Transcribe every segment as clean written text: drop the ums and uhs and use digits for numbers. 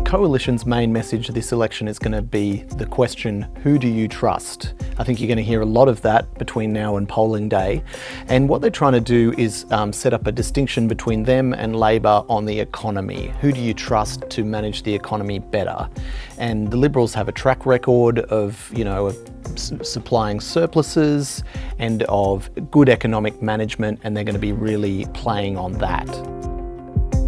Coalition's main message this election is going to be the question, who do you trust? I think you're going to hear a lot of that between now and polling day. And what they're trying to do is set up a distinction between them and Labor on the economy. Who do you trust to manage the economy better? And the Liberals have a track record of, supplying surpluses and of good economic management, and they're going to be really playing on that.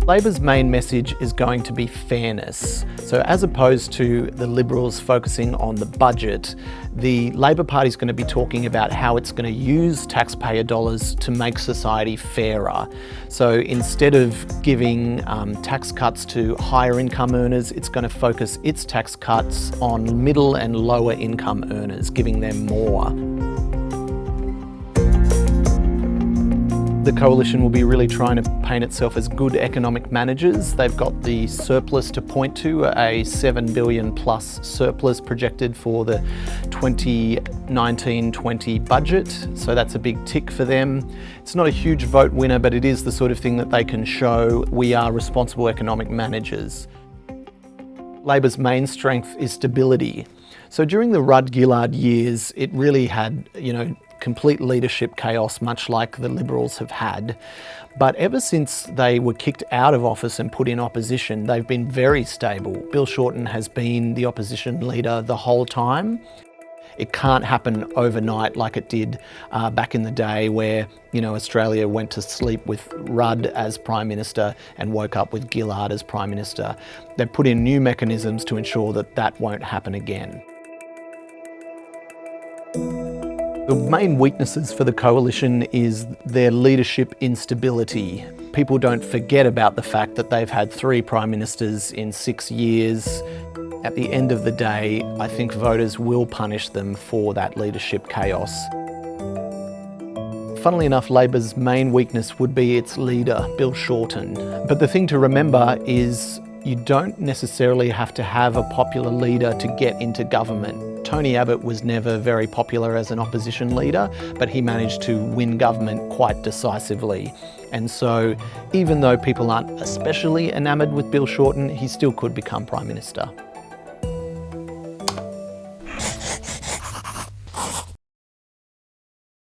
Labor's main message is going to be fairness. So as opposed to the Liberals focusing on the budget, the Labor Party is going to be talking about how it's going to use taxpayer dollars to make society fairer. So instead of giving tax cuts to higher income earners, it's going to focus its tax cuts on middle and lower income earners, giving them more. The Coalition will be really trying to paint itself as good economic managers. They've got the surplus to point to, a $7 billion plus surplus projected for the 2019-20 budget. So that's a big tick for them. It's not a huge vote winner, but it is the sort of thing that they can show we are responsible economic managers. Labor's main strength is stability. So during the Rudd-Gillard years, it really had, complete leadership chaos, much like the Liberals have had. But ever since they were kicked out of office and put in opposition, they've been very stable. Bill Shorten has been the opposition leader the whole time. It can't happen overnight like it did back in the day where, Australia went to sleep with Rudd as Prime Minister and woke up with Gillard as Prime Minister. They've put in new mechanisms to ensure that that won't happen again. The main weaknesses for the Coalition is their leadership instability. People don't forget about the fact that they've had 3 Prime Ministers in 6 years. At the end of the day, I think voters will punish them for that leadership chaos. Funnily enough, Labor's main weakness would be its leader, Bill Shorten. But the thing to remember is you don't necessarily have to have a popular leader to get into government. Tony Abbott was never very popular as an opposition leader, but he managed to win government quite decisively. And so even though people aren't especially enamoured with Bill Shorten, he still could become Prime Minister.